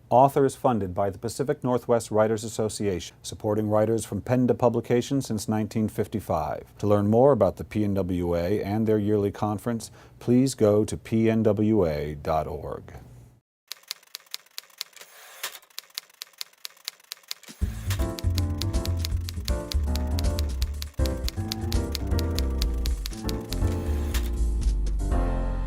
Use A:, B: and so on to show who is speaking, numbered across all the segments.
A: Author is funded by the Pacific Northwest Writers Association, supporting writers from pen to publication since 1955. To learn more about the PNWA and their yearly conference, please go to pnwa.org.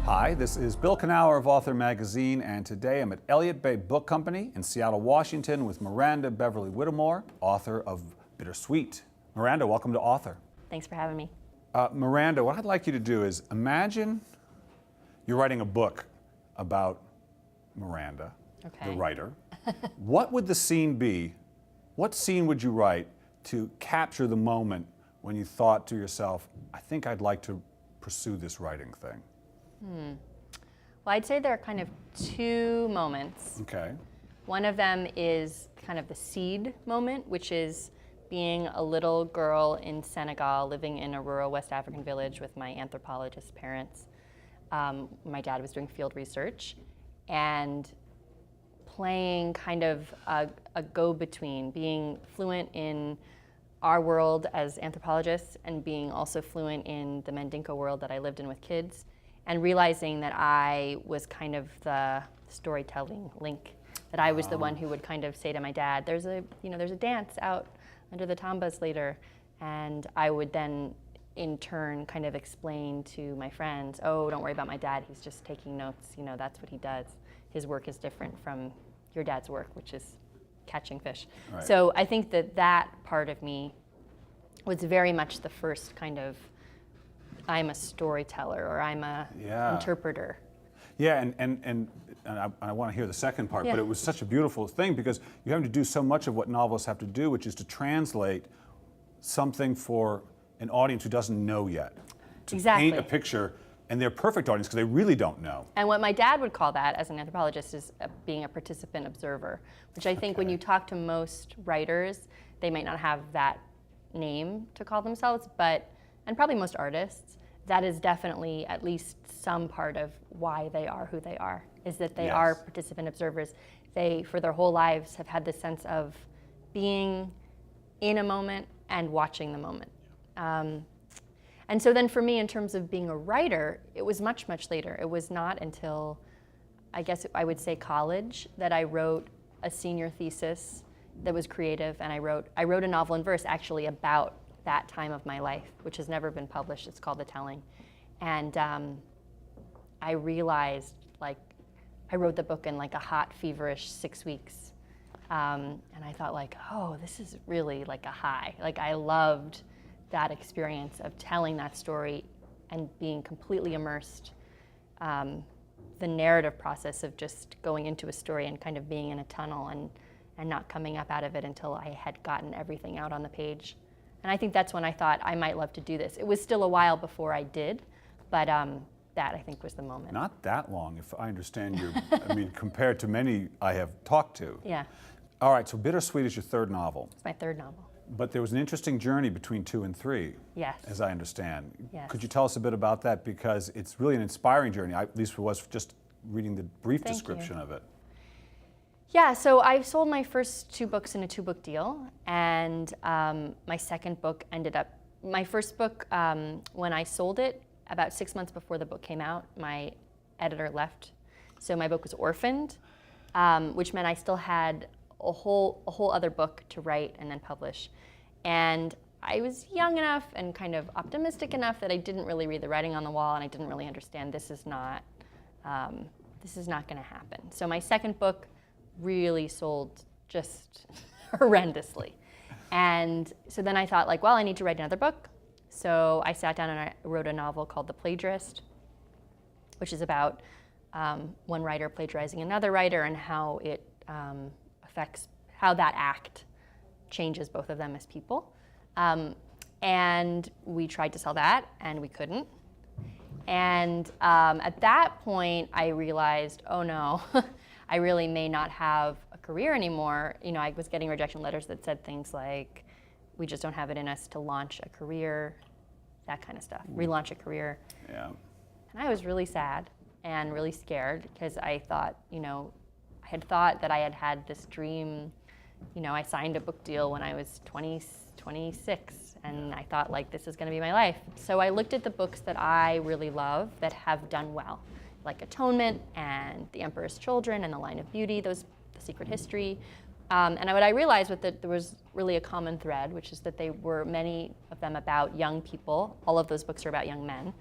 A: Hi, this is Bill Kenower of Author Magazine, and today I'm at Elliott Bay Book Company in Seattle, Washington with Miranda Beverly-Whittemore, author of Bittersweet. Miranda, welcome to Author.
B: Thanks for having me.
A: Miranda, what I'd like you to do is imagine you're writing a book about Miranda, the writer. What would the scene be? What scene would you write to capture the moment when you thought to yourself, I think I'd like to pursue this writing thing?
B: Well, I'd say there are kind of two moments.
A: Okay.
B: One of them is kind of the seed moment, which is being a little girl in Senegal living in a rural West African village with my anthropologist parents. My dad was doing field research and playing kind of a go-between, being fluent in our world as anthropologists and being also fluent in the Mandinka world that I lived in with kids. And realizing that I was kind of the storytelling link, that I was the one who would kind of say to my dad, there's a dance out under the tambas later, and I would then in turn kind of explain to my friends, oh, don't worry about my dad, he's just taking notes, that's what he does. His work is different from your dad's work, which is catching fish. Right. So I think that part of me was very much the first kind of I'm a storyteller or I'm a interpreter. Yeah,
A: and I want to hear the second part, but it was such a beautiful thing because you're having to do so much of what novelists have to do, which is to translate something for an audience who doesn't know yet. To paint a picture, and they're perfect audience because they really don't know.
B: And what my dad would call that as an anthropologist is being a participant observer, which I think when you talk to most writers, they might not have that name to call themselves, and probably most artists, that is definitely at least some part of why they are who they are, is that they are participant observers. They, for their whole lives, have had this sense of being in a moment and watching the moment. And so then for me, in terms of being a writer, it was much, much later. It was not until, I guess I would say college, that I wrote a senior thesis that was creative, and I wrote a novel in verse actually about that time of my life, which has never been published. It's called The Telling. And I realized, I wrote the book in a hot, feverish 6 weeks. And I thought oh, this is really a high. I loved that experience of telling that story and being completely immersed. The narrative process of just going into a story and kind of being in a tunnel and not coming up out of it until I had gotten everything out on the page. And I think that's when I thought I might love to do this. It was still a while before I did, but that I think was the moment.
A: Not that long, if I understand you. I mean, compared to many I have talked to.
B: Yeah.
A: All right, so Bittersweet is your third novel.
B: It's my third novel.
A: But there was an interesting journey between 2 and 3, as I understand.
B: Yes.
A: Could you tell us a bit about that? Because it's really an inspiring journey, at least it was just reading the brief description of it.
B: Yeah, so I sold my first 2 books in a 2-book deal, and my second book my first book, when I sold it, about 6 months before the book came out, my editor left. So my book was orphaned, which meant I still had a whole other book to write and then publish. And I was young enough and kind of optimistic enough that I didn't really read the writing on the wall, and I didn't really understand this is not gonna happen. So my second book really sold just horrendously. And so then I thought well, I need to write another book. So I sat down and I wrote a novel called The Plagiarist, which is about one writer plagiarizing another writer and how it affects how that act changes both of them as people. And we tried to sell that and we couldn't. And at that point I realized, oh no, I really may not have a career anymore. I was getting rejection letters that said things like, we just don't have it in us to launch a career, that kind of stuff, relaunch a career. Yeah. And I was really sad and really scared because I thought, I had thought that I had had this dream. You know, I signed a book deal when I was 26, and I thought, like, this is going to be my life. So I looked at the books that I really love that have done well, like Atonement and The Emperor's Children and The Line of Beauty, The Secret History. And what I realized was that there was really a common thread, which is that they were, many of them, about young people. All of those books are about young men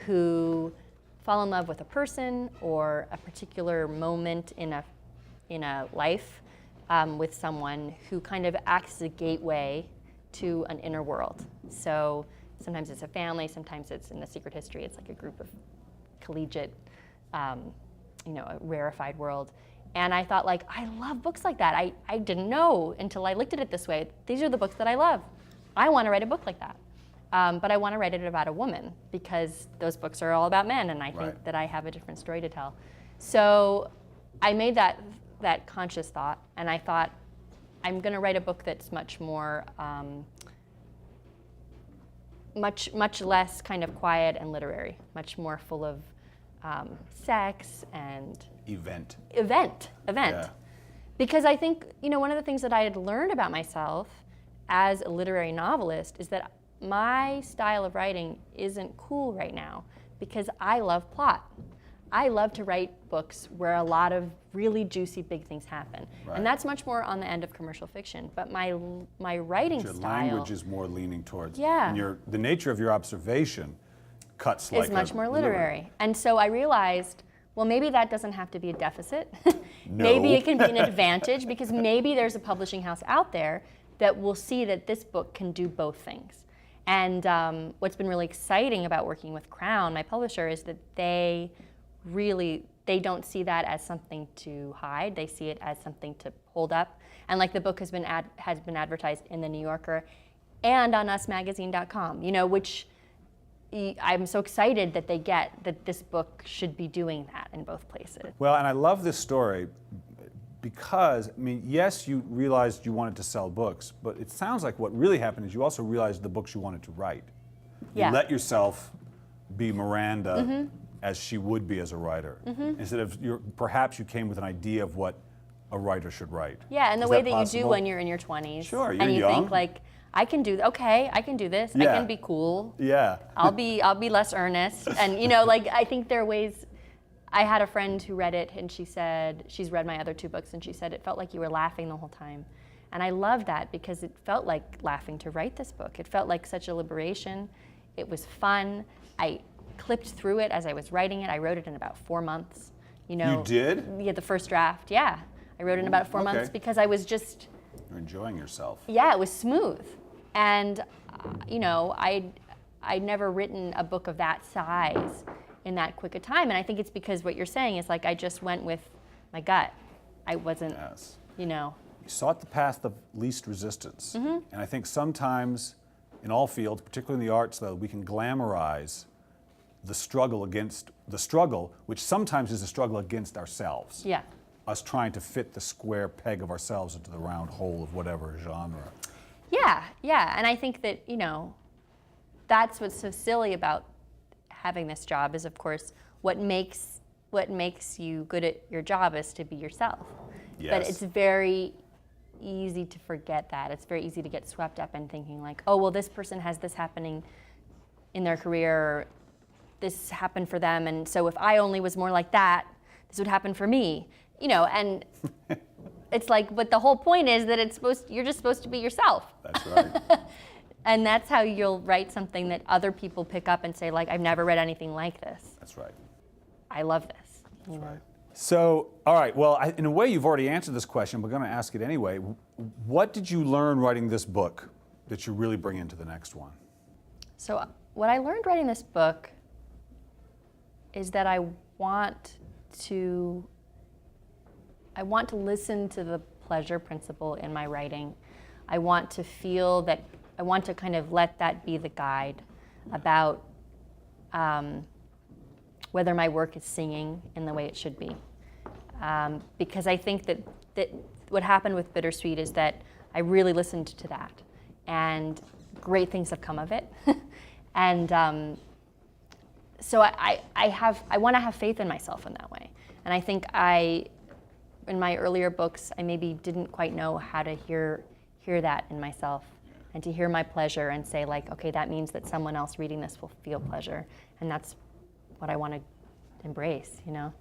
B: who fall in love with a person or a particular moment in a life with someone who kind of acts as a gateway to an inner world. So sometimes it's a family, sometimes it's, in The Secret History, it's like a group of collegiate, a rarefied world. And I thought, like, I love books like that. I didn't know until I looked at it this way. These are the books that I love. I want to write a book like that. But I want to write it about a woman because those books are all about men, and I think that I have a different story to tell. So I made that conscious thought, and I thought, I'm going to write a book that's much more, much less kind of quiet and literary, much more full of sex and event. Yeah. Because I think, one of the things that I had learned about myself as a literary novelist is that my style of writing isn't cool right now because I love plot. I love to write books where a lot of really juicy big things happen. Right. And that's much more on the end of commercial fiction. But my writing
A: your
B: style... Your
A: language is more leaning towards...
B: Yeah.
A: And the nature of your observation cuts like...
B: Is much more literary. And so I realized, well, maybe that doesn't have to be a deficit.
A: No.
B: Maybe it can be an advantage because maybe there's a publishing house out there that will see that this book can do both things. And what's been really exciting about working with Crown, my publisher, is that they don't see that as something to hide. They see it as something to hold up. And like the book has been advertised in the New Yorker and on usmagazine.com, which I'm so excited that they get that this book should be doing that in both places.
A: Well, and I love this story because, yes, you realized you wanted to sell books, but it sounds like what really happened is you also realized the books you wanted to write. You let yourself be Miranda as she would be as a writer. Instead of, perhaps you came with an idea of what a writer should write.
B: Yeah, and the way that you do when you're in your 20s.
A: Sure, you're
B: and you
A: young.
B: think, like, I can do this.
A: Yeah.
B: I can be cool.
A: Yeah.
B: I'll be less earnest. And I think there are ways. I had a friend who read it, and she said she's read my other two books, and she said it felt like you were laughing the whole time. And I loved that because it felt like laughing to write this book. It felt like such a liberation. It was fun. I clipped through it as I was writing it. I wrote it in about 4 months.
A: You did?
B: Yeah, the first draft. Yeah, I wrote it in about 4 months because I was just.
A: You're enjoying yourself.
B: Yeah, it was smooth, and I'd never written a book of that size in that quick a time, and I think it's because what you're saying is like I just went with my gut. I wasn't, You
A: sought the path of least resistance, and I think sometimes in all fields, particularly in the arts, though, we can glamorize the struggle, which sometimes is a struggle against ourselves.
B: Yeah.
A: Us trying to fit the square peg of ourselves into the round hole of whatever genre.
B: Yeah, and I think that, that's what's so silly about having this job is, of course, what makes you good at your job is to be yourself.
A: Yes.
B: But it's very easy to forget that. It's very easy to get swept up in thinking like, oh, well, this person has this happening in their career, or this happened for them, and so if I only was more like that, this would happen for me. And it's like, but the whole point is that you're just supposed to be yourself.
A: That's right.
B: And that's how you'll write something that other people pick up and say, like, I've never read anything like this.
A: That's right.
B: I love this.
A: That's right. So, all right, well, in a way you've already answered this question, but I'm going to ask it anyway. What did you learn writing this book that you really bring into the next one?
B: So what I learned writing this book is that I want to listen to the pleasure principle in my writing. I want to feel that, I want to kind of let that be the guide about whether my work is singing in the way it should be. Because I think that what happened with Bittersweet is that I really listened to that, and great things have come of it. And so I want to have faith in myself in that way. And I think in my earlier books, I maybe didn't quite know how to hear that in myself, and to hear my pleasure and say like, okay, that means that someone else reading this will feel pleasure, and that's what I want to embrace, you know.